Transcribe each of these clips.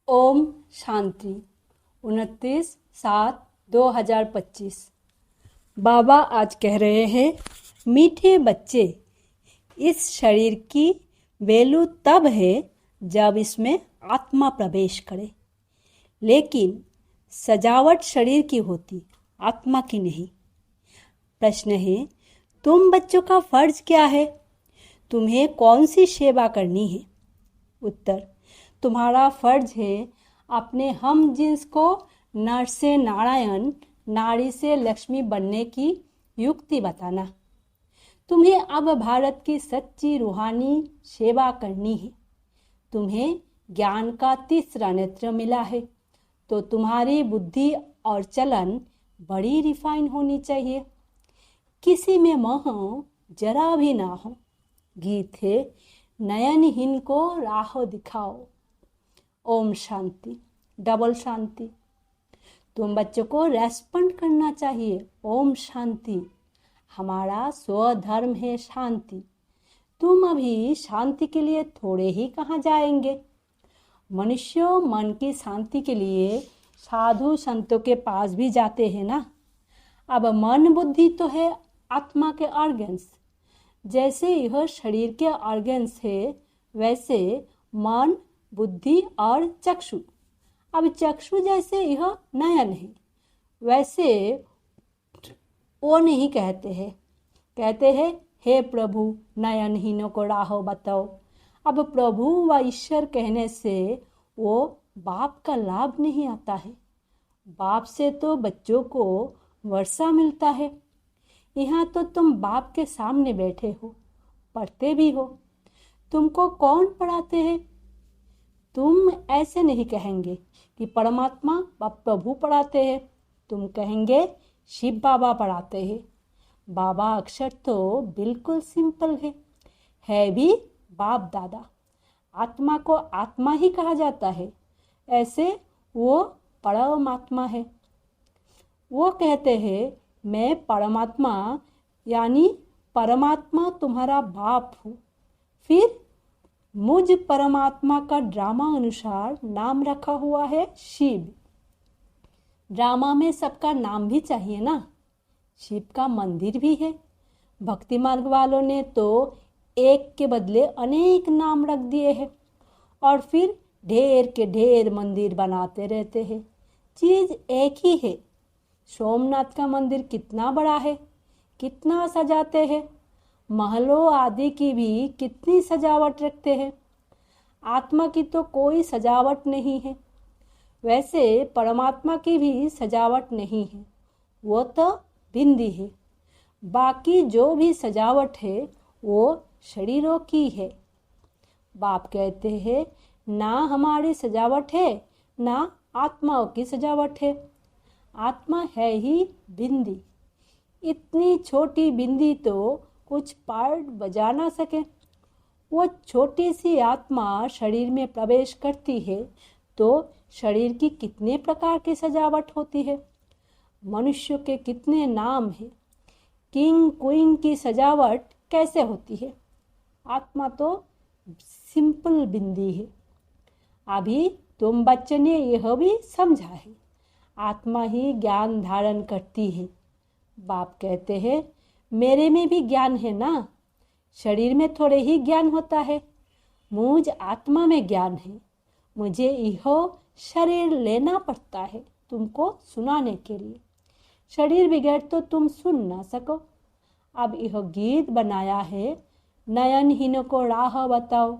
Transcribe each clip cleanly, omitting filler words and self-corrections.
ओम शांति 29/7/2025। बाबा आज कह रहे हैं, मीठे बच्चे, इस शरीर की वैल्यू तब है जब इसमें आत्मा प्रवेश करे, लेकिन सजावट शरीर की होती, आत्मा की नहीं। प्रश्न है, तुम बच्चों का फर्ज क्या है? तुम्हें कौन सी सेवा करनी है? उत्तर, तुम्हारा फर्ज है अपने हम जिन्स को नर से नारायण, नारी से लक्ष्मी बनने की युक्ति बताना। तुम्हें अब भारत की सच्ची रूहानी सेवा करनी है। तुम्हें ज्ञान का तीसरा नेत्र मिला है, तो तुम्हारी बुद्धि और चलन बड़ी रिफाइन होनी चाहिए। किसी में मोह जरा भी ना हो। गीत है, नयनहीन को राह दिखाओ। ओम शांति, डबल शांति। तुम बच्चों को रेस्पॉन्ड करना चाहिए। ओम शांति, हमारा स्वधर्म है शांति। तुम अभी शांति के लिए थोड़े ही कहाँ जाएंगे। मनुष्य मन की शांति के लिए साधु संतों के पास भी जाते हैं ना। अब मन बुद्धि तो है आत्मा के ऑर्गन्स। जैसे यह शरीर के ऑर्गन्स है, वैसे मन, बुद्धि और चक्षु। अब चक्षु जैसे यह नयन है, वैसे वो नहीं कहते हैं। कहते हैं, हे प्रभु, नयनहीनों को राह बताओ। अब प्रभु व ईश्वर कहने से वो बाप का लाभ नहीं आता है। बाप से तो बच्चों को वर्षा मिलता है। यहाँ तो तुम बाप के सामने बैठे हो, पढ़ते भी हो। तुमको कौन पढ़ाते हैं? तुम ऐसे नहीं कहेंगे कि परमात्मा व प्रभु पढ़ाते हैं। तुम कहेंगे शिव बाबा पढ़ाते हैं। बाबा अक्षर तो बिल्कुल सिंपल है भी बाप दादा। आत्मा को आत्मा ही कहा जाता है, ऐसे वो परमात्मा है। वो कहते हैं, मैं परमात्मा यानी परमात्मा तुम्हारा बाप हूँ। फिर मुझ परमात्मा का ड्रामा अनुसार नाम रखा हुआ है शिव। ड्रामा में सबका नाम भी चाहिए ना। शिव का मंदिर भी है। भक्ति मार्ग वालों ने तो एक के बदले अनेक नाम रख दिए हैं और फिर ढेर के ढेर मंदिर बनाते रहते हैं। चीज एक ही है। सोमनाथ का मंदिर कितना बड़ा है, कितना सजाते हैं। महलों आदि की भी कितनी सजावट रखते हैं। आत्मा की तो कोई सजावट नहीं है। वैसे परमात्मा की भी सजावट नहीं है, वो तो बिंदी है। बाकी जो भी सजावट है वो शरीरों की है। बाप कहते हैं, ना हमारी सजावट है, ना आत्माओं की सजावट है। आत्मा है ही बिंदी। इतनी छोटी बिंदी तो कुछ पार्ट बजा ना सके। वो छोटी सी आत्मा शरीर में प्रवेश करती है तो शरीर की कितने प्रकार की सजावट होती है। मनुष्य के कितने नाम हैं। किंग क्वीन की सजावट कैसे होती है। आत्मा तो सिंपल बिंदी है। अभी तुम बच्चे ने यह भी समझा है, आत्मा ही ज्ञान धारण करती है। बाप कहते हैं, मेरे में भी ज्ञान है ना। शरीर में थोड़े ही ज्ञान होता है, मुझ आत्मा में ज्ञान है। मुझे यह शरीर लेना पड़ता है तुमको सुनाने के लिए। शरीर बगैर तो तुम सुन ना सको। अब यह गीत बनाया है, नयनहीनों को राह बताओ।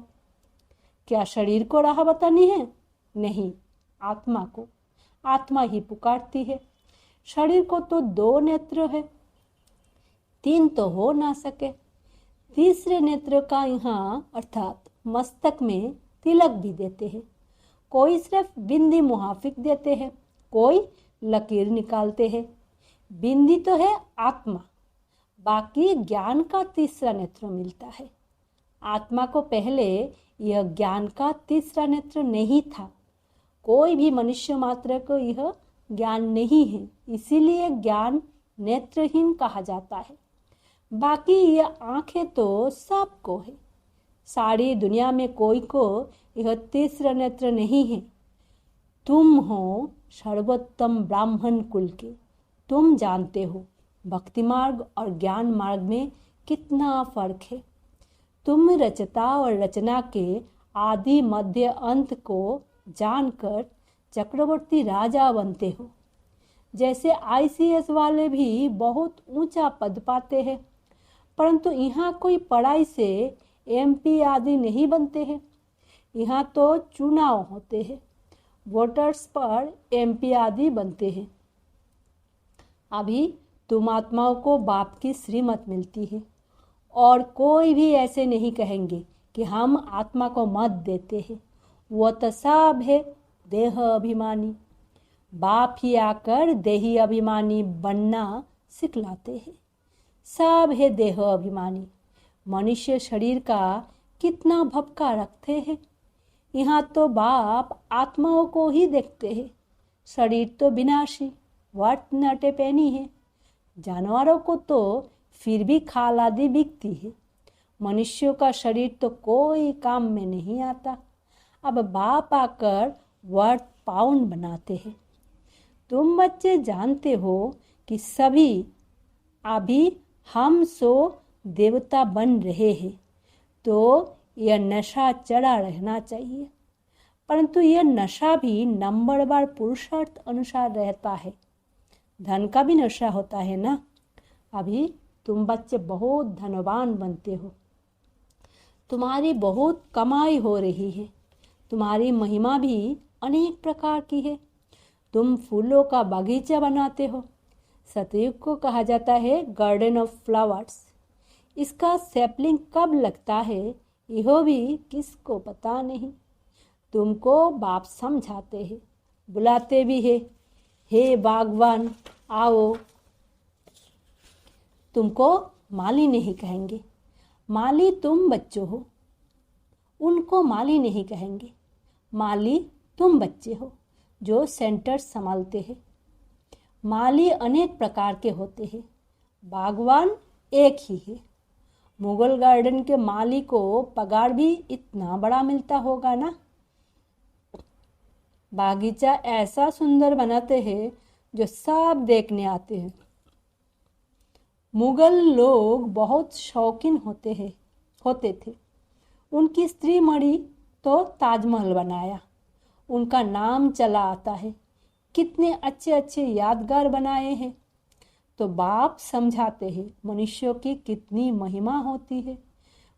क्या शरीर को राह बतानी है? नहीं, आत्मा को। आत्मा ही पुकारती है। शरीर को तो 2 नेत्र है, 3 तो हो ना सके। तीसरे नेत्र का यहाँ अर्थात मस्तक में तिलक भी देते हैं। कोई सिर्फ बिंदी मुहाफिक देते हैं, कोई लकीर निकालते हैं। बिंदी तो है आत्मा, बाकी ज्ञान का तीसरा नेत्र मिलता है। आत्मा को पहले यह ज्ञान का तीसरा नेत्र नहीं था। कोई भी मनुष्य मात्र को यह ज्ञान नहीं है, इसीलिए ज्ञान नेत्रहीन कहा जाता है। बाकी ये आंखें तो सबको है। सारी दुनिया में कोई को यह तीसरा नेत्र नहीं है। तुम हो सर्वोत्तम ब्राह्मण कुल के। तुम जानते हो भक्ति मार्ग और ज्ञान मार्ग में कितना फर्क है। तुम रचता और रचना के आदि मध्य अंत को जानकर चक्रवर्ती राजा बनते हो। जैसे ICS वाले भी बहुत ऊंचा पद पाते हैं, परंतु यहाँ कोई पढ़ाई से MP आदि नहीं बनते हैं। यहाँ तो चुनाव होते हैं, वोटर्स पर MP आदि बनते हैं। अभी तुम आत्माओं को बाप की श्रीमत मिलती है और कोई भी ऐसे नहीं कहेंगे कि हम आत्मा को मत देते हैं। वो तो सब है देह अभिमानी। बाप ही आकर देही अभिमानी बनना सिखलाते हैं। सब है देह अभिमानी। मनुष्य शरीर का कितना भपका रखते हैं। यहाँ तो बाप आत्माओं को ही देखते हैं। शरीर तो विनाशी, व्हाट नॉट ए पेनी है। जानवरों को तो फिर भी खाल आदि बिकती है। मनुष्यों का शरीर तो कोई काम में नहीं आता। अब बाप आकर वर्थ पाउंड बनाते हैं। तुम बच्चे जानते हो कि सभी अभी हम सो देवता बन रहे हैं, तो यह नशा चढ़ा रहना चाहिए। परंतु यह नशा भी नंबरवार पुरुषार्थ अनुसार रहता है। धन का भी नशा होता है ना। अभी तुम बच्चे बहुत धनवान बनते हो। तुम्हारी बहुत कमाई हो रही है। तुम्हारी महिमा भी अनेक प्रकार की है। तुम फूलों का बगीचा बनाते हो। सतयुग को कहा जाता है गार्डन ऑफ फ्लावर्स। इसका सैपलिंग कब लगता है यह भी किसको पता नहीं। तुमको बाप समझाते हैं, बुलाते भी है, हे बागवान आओ। तुमको माली नहीं कहेंगे। माली तुम बच्चों हो, उनको माली नहीं कहेंगे। माली तुम बच्चे हो जो सेंटर संभालते हैं। माली अनेक प्रकार के होते हैं, बागवान एक ही है। मुगल गार्डन के माली को पगार भी इतना बड़ा मिलता होगा ना। बागीचा ऐसा सुंदर बनाते हैं जो सब देखने आते हैं। मुगल लोग बहुत शौकीन होते थे। उनकी स्त्री मणि तो ताजमहल बनाया, उनका नाम चला आता है। कितने अच्छे अच्छे यादगार बनाए हैं। तो बाप समझाते हैं मनुष्यों की कितनी महिमा होती है।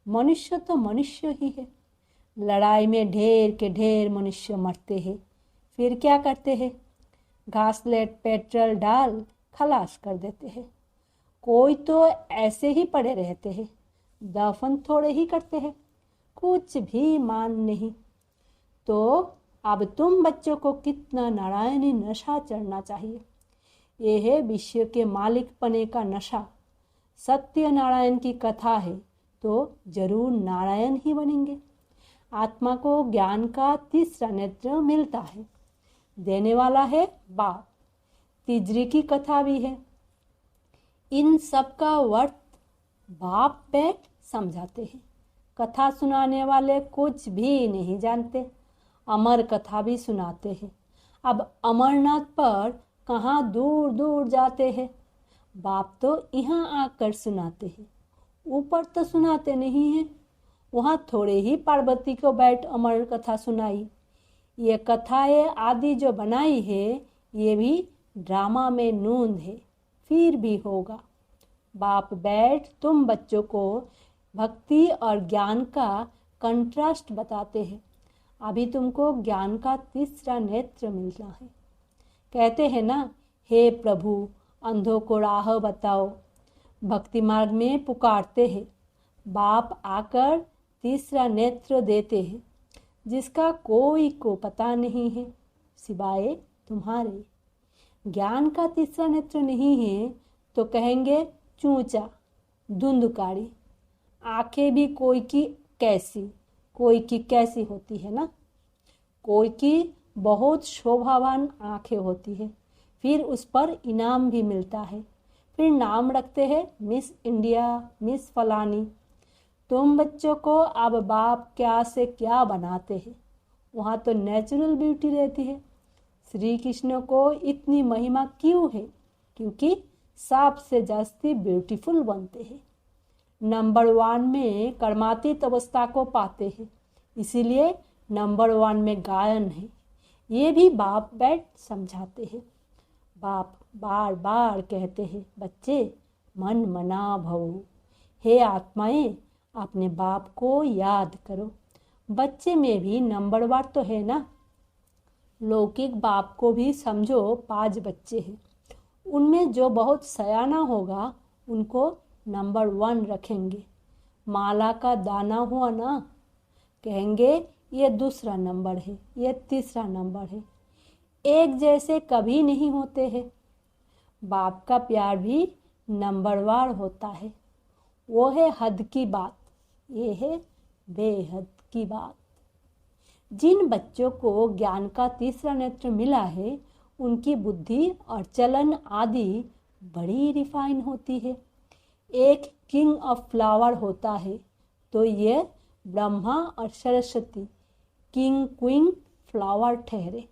मनुष्य तो मनुष्य ही है। लड़ाई में ढेर के ढेर मनुष्य मरते हैं, फिर क्या करते हैं? घासलेट पेट्रोल डाल खलास कर देते हैं। कोई तो ऐसे ही पड़े रहते हैं, दफन थोड़े ही करते हैं, कुछ भी मान नहीं। तो अब तुम बच्चों को कितना नारायणी नशा चढ़ना चाहिए। यह है विश्व के मालिक पने का नशा। सत्य नारायण की कथा है तो जरूर नारायण ही बनेंगे। आत्मा को ज्ञान का तीसरा नेत्र मिलता है, देने वाला है बाप। तिजरी की कथा भी है। इन सब का वर्थ बाप बैठ समझाते हैं। कथा सुनाने वाले कुछ भी नहीं जानते। अमर कथा भी सुनाते हैं। अब अमरनाथ पर कहाँ दूर दूर जाते हैं, बाप तो यहाँ आकर सुनाते हैं। ऊपर तो सुनाते नहीं हैं। वहाँ थोड़े ही पार्वती को बैठ अमर कथा सुनाई। ये कथाएं आदि जो बनाई है ये भी ड्रामा में नूंद है, फिर भी होगा। बाप बैठ तुम बच्चों को भक्ति और ज्ञान का कंट्रास्ट बताते हैं। अभी तुमको ज्ञान का तीसरा नेत्र मिलना है। कहते हैं ना, हे प्रभु अंधों को राह बताओ। भक्ति मार्ग में पुकारते हैं। बाप आकर तीसरा नेत्र देते हैं, जिसका कोई को पता नहीं है सिवाय तुम्हारे। ज्ञान का तीसरा नेत्र नहीं है तो कहेंगे चूचा, धुंधकारी। आंखें भी कोई की कैसी होती है ना। कोई की बहुत शोभावान आंखें होती है, फिर उस पर इनाम भी मिलता है। फिर नाम रखते हैं मिस इंडिया, मिस फलानी। तुम बच्चों को अब बाप क्या से क्या बनाते हैं। वहाँ तो नेचुरल ब्यूटी रहती है, श्री कृष्ण को इतनी महिमा क्यों है? क्योंकि सबसे जास्ती ब्यूटीफुल बनते हैं। नंबर 1 में कर्मातीत अवस्था को पाते हैं, इसीलिए नंबर 1 में गायन है। ये भी बाप बैठ समझाते हैं। बाप बार बार कहते हैं, बच्चे मन मना भवो, हे आत्माएं अपने बाप को याद करो। बच्चे में भी नंबर 1 तो है ना। लौकिक बाप को भी समझो 5 बच्चे हैं, उनमें जो बहुत सयाना होगा उनको नंबर 1 रखेंगे। माला का दाना हुआ ना, कहेंगे ये दूसरा नंबर है, ये तीसरा नंबर है। एक जैसे कभी नहीं होते हैं। बाप का प्यार भी नंबरवार होता है। वो है हद की बात, ये है बेहद की बात। जिन बच्चों को ज्ञान का तीसरा नेत्र मिला है, उनकी बुद्धि और चलन आदि बड़ी रिफाइन होती है। एक किंग ऑफ फ्लावर होता है तो ये ब्रह्मा और सरस्वती किंग क्वीन फ्लावर ठहरे।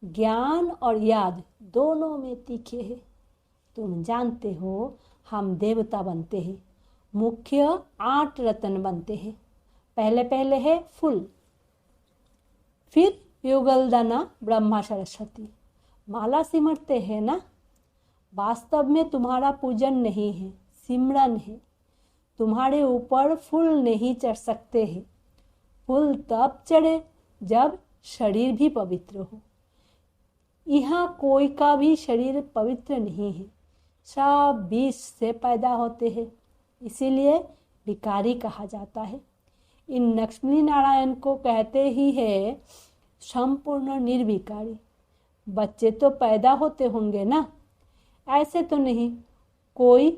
ज्ञान और याद दोनों में तीखे हैं। तुम जानते हो हम देवता बनते हैं, मुख्य 8 रत्न बनते हैं। पहले पहले है फूल, फिर युगलदाना ब्रह्मा सरस्वती, माला सिमरते हैं ना। वास्तव में तुम्हारा पूजन नहीं है, सिमरन है। तुम्हारे ऊपर फूल नहीं चढ़ सकते हैं। फूल तब चढ़े जब शरीर भी पवित्र हो। यहाँ कोई का भी शरीर पवित्र नहीं है, सब बीज से पैदा होते हैं, इसीलिए भिखारी कहा जाता है। इन लक्ष्मी नारायण को कहते ही है संपूर्ण निर्विकारी। बच्चे तो पैदा होते होंगे ना, ऐसे तो नहीं कोई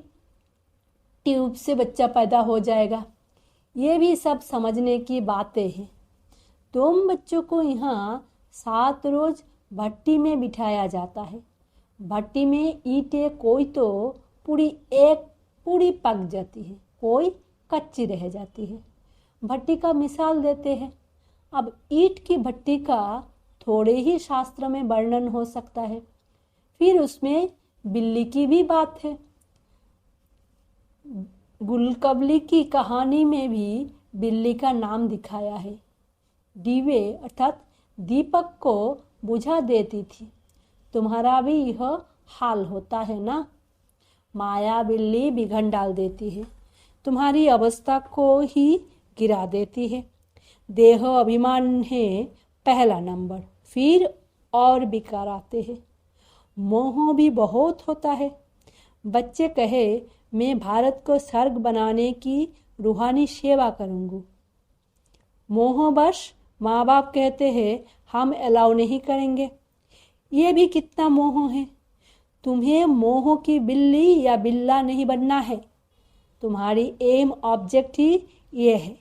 ट्यूब से बच्चा पैदा हो जाएगा। ये भी सब समझने की बातें हैं। तुम बच्चों को यहाँ 7 रोज भट्टी में बिठाया जाता है। भट्टी में ईंटें कोई तो पूरी पक जाती है, कोई कच्ची रह जाती है। भट्टी का मिसाल देते हैं। अब ईंट की भट्टी का थोड़े ही शास्त्र में वर्णन हो सकता है। फिर उसमें बिल्ली की भी बात है। गुलकबली की कहानी में भी बिल्ली का नाम दिखाया है। दीवे अर्थात दीपक को बुझा देती थी। तुम्हारा भी यह हाल होता है ना। माया बिल्ली बिघन डाल देती है, तुम्हारी अवस्था को ही गिरा देती है। देह अभिमान है पहला नंबर, फिर और विकार आते हैं। मोह भी बहुत होता है। बच्चे कहे मैं भारत को स्वर्ग बनाने की रूहानी सेवा करूँगा। मोहवश माँ बाप कहते हैं हम अलाउ नहीं करेंगे। ये भी कितना मोह है। तुम्हें मोह की बिल्ली या बिल्ला नहीं बनना है। तुम्हारी एम ऑब्जेक्ट ही ये है।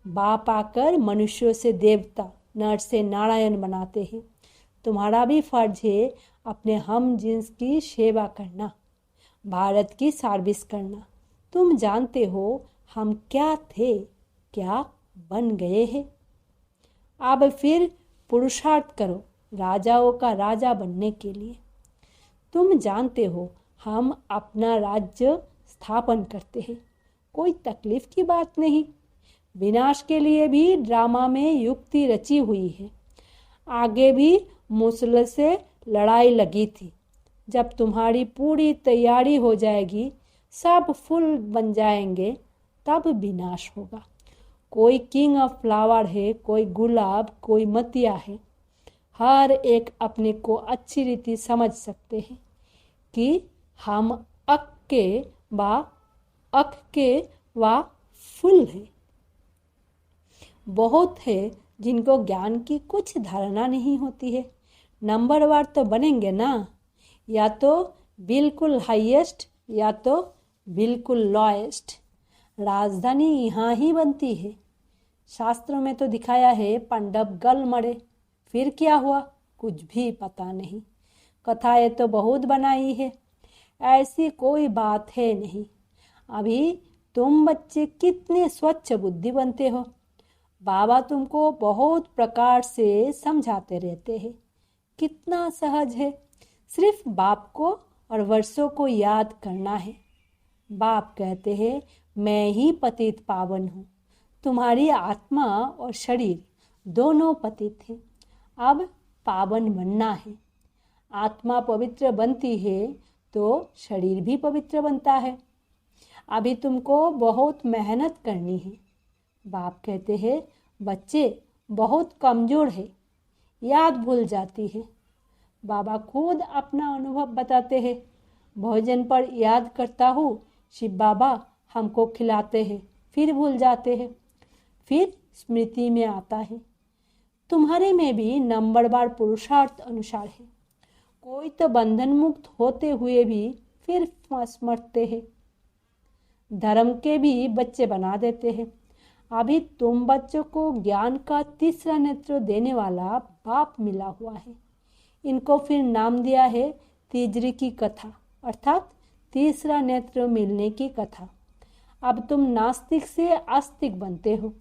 बाप आकर मनुष्यों से देवता, नर से नारायण बनाते हैं। तुम्हारा भी फर्ज है अपने हम जिन्स की सेवा करना, भारत की सर्विस करना। तुम जानते हो हम क्या थे, क्या बन गए हैं। अब फिर पुरुषार्थ करो राजाओं का राजा बनने के लिए। तुम जानते हो हम अपना राज्य स्थापन करते हैं, कोई तकलीफ की बात नहीं। विनाश के लिए भी ड्रामा में युक्ति रची हुई है। आगे भी मूसल से लड़ाई लगी थी। जब तुम्हारी पूरी तैयारी हो जाएगी, सब फूल बन जाएंगे, तब विनाश होगा। कोई किंग ऑफ फ्लावर है, कोई गुलाब, कोई मतिया है। हर एक अपने को अच्छी रीति समझ सकते हैं कि हम अक के वा फूल है। बहुत है जिनको ज्ञान की कुछ धारणा नहीं होती है। नंबरवार तो बनेंगे ना, या तो बिल्कुल हाईएस्ट या तो बिल्कुल लोएस्ट। राजधानी यहाँ ही बनती है। शास्त्रों में तो दिखाया है पांडव गल मरे, फिर क्या हुआ कुछ भी पता नहीं। कथाएं तो बहुत बनाई है, ऐसी कोई बात है नहीं। अभी तुम बच्चे कितने स्वच्छ बुद्धि बनते हो। बाबा तुमको बहुत प्रकार से समझाते रहते हैं। कितना सहज है। सिर्फ बाप को और वर्षों को याद करना है। बाप कहते हैं, मैं ही पतित पावन हूँ। तुम्हारी आत्मा और शरीर दोनों पतित हैं। अब पावन बनना है। आत्मा पवित्र बनती है तो शरीर भी पवित्र बनता है। अभी तुमको बहुत मेहनत करनी है। बाप कहते हैं, बच्चे बहुत कमज़ोर है, याद भूल जाती है। बाबा खुद अपना अनुभव बताते हैं। भोजन पर याद करता हूँ, शिव बाबा हमको खिलाते हैं, फिर भूल जाते हैं, फिर स्मृति में आता है। तुम्हारे में भी नंबरवार पुरुषार्थ अनुसार है। कोई तो बंधन मुक्त होते हुए भी फिर स्मरते हैं। धर्म के भी बच्चे बना देते हैं। अभी तुम बच्चों को ज्ञान का तीसरा नेत्र देने वाला बाप मिला हुआ है। इनको फिर नाम दिया है तीजरी की कथा, अर्थात तीसरा नेत्र मिलने की कथा। अब तुम नास्तिक से आस्तिक बनते हो।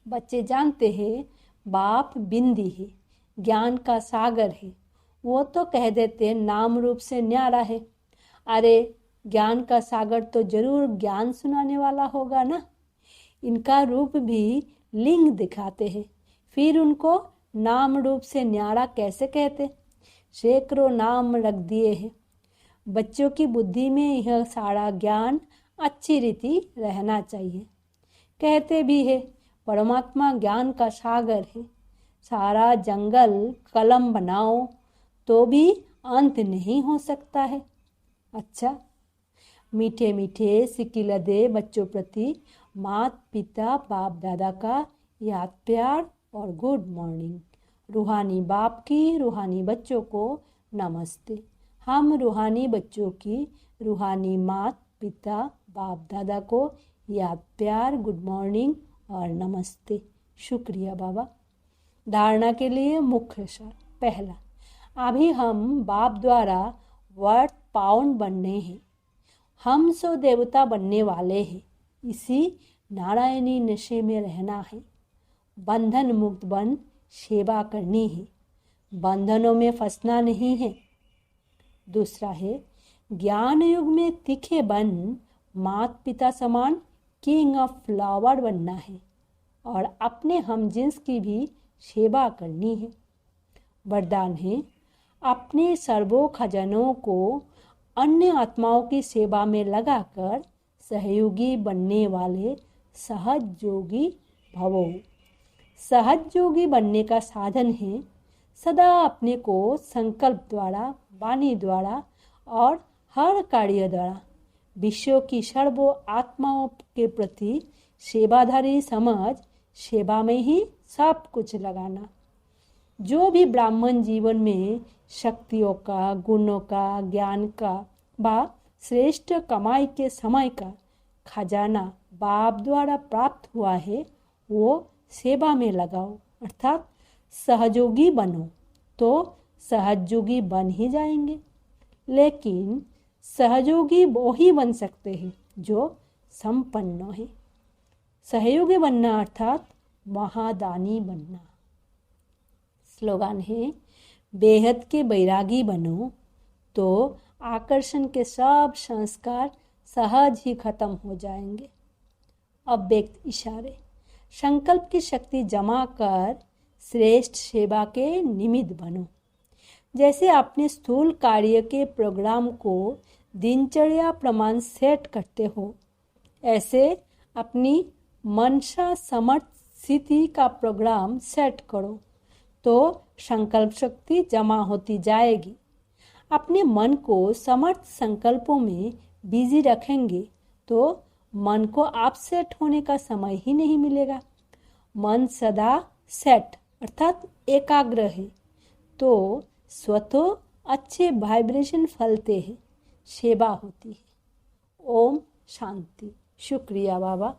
बच्चे जानते हैं बाप बिंदी है, ज्ञान का सागर है। वो तो कह देते नाम रूप से न्यारा है। अरे ज्ञान का सागर तो जरूर ज्ञान सुनाने वाला होगा ना। इनका रूप भी लिंग दिखाते हैं, फिर उनको नाम रूप से न्यारा कैसे कहते। सैकड़ों नाम रख दिए हैं। बच्चों की बुद्धि में यह सारा ज्ञान अच्छी रीति रहना चाहिए। कहते भी है परमात्मा ज्ञान का सागर है। सारा जंगल कलम बनाओ तो भी अंत नहीं हो सकता है। अच्छा, मीठे मीठे सिकिलदे बच्चों प्रति माता पिता बाप दादा का याद प्यार और गुड मॉर्निंग। रूहानी बाप की रूहानी बच्चों को नमस्ते। हम रूहानी बच्चों की रूहानी माता पिता बाप दादा को याद प्यार गुड मॉर्निंग और नमस्ते। शुक्रिया बाबा। धारणा के लिए मुख्य सार। पहला, अभी हम बाप द्वारा वर्थ पाउंड बनने हैं। हम सो देवता बनने वाले हैं। इसी नारायणी नशे में रहना है। बंधन मुक्त बन सेवा करनी है। बंधनों में फंसना नहीं है। दूसरा है, ज्ञान युग में तीखे बन माता पिता समान किंग ऑफ फ्लावर बनना है और अपने हम जिन्स की भी सेवा करनी है। वरदान है, अपने सर्वों खजानों को अन्य आत्माओं की सेवा में लगाकर सहयोगी बनने वाले सहज योगी भवो। सहज योगी बनने का साधन है सदा अपने को संकल्प द्वारा, वाणी द्वारा और हर कार्य द्वारा विश्व की सर्वों आत्माओं के प्रति सेवाधारी समझ सेवा में ही सब कुछ लगाना। जो भी ब्राह्मण जीवन में शक्तियों का, गुणों का, ज्ञान का व श्रेष्ठ कमाई के समय का खजाना बाप द्वारा प्राप्त हुआ है, वो सेवा में लगाओ, अर्थात सहयोगी बनो तो सहयोगी बन ही जाएंगे। लेकिन सहयोगी वो ही बन सकते हैं जो संपन्न है। सहयोगी बनना अर्थात महादानी बनना। स्लोगन है, बेहद के बैरागी बनो तो आकर्षण के सब संस्कार सहज ही खत्म हो जाएंगे। अव्यक्त इशारे। संकल्प की शक्ति जमा कर श्रेष्ठ सेवा के निमित्त बनो। जैसे अपने स्थूल कार्य के प्रोग्राम को दिनचर्या प्रमाण सेट करते हो, ऐसे अपनी मनसा समर्थ स्थिति का प्रोग्राम सेट करो तो संकल्प शक्ति जमा होती जाएगी। अपने मन को समर्थ संकल्पों में बिजी रखेंगे तो मन को आप सेट होने का समय ही नहीं मिलेगा। मन सदा सेट अर्थात एकाग्र है तो स्वतः अच्छे वाइब्रेशन फलते हैं, सेवा होती है। ओम शांति। शुक्रिया बाबा।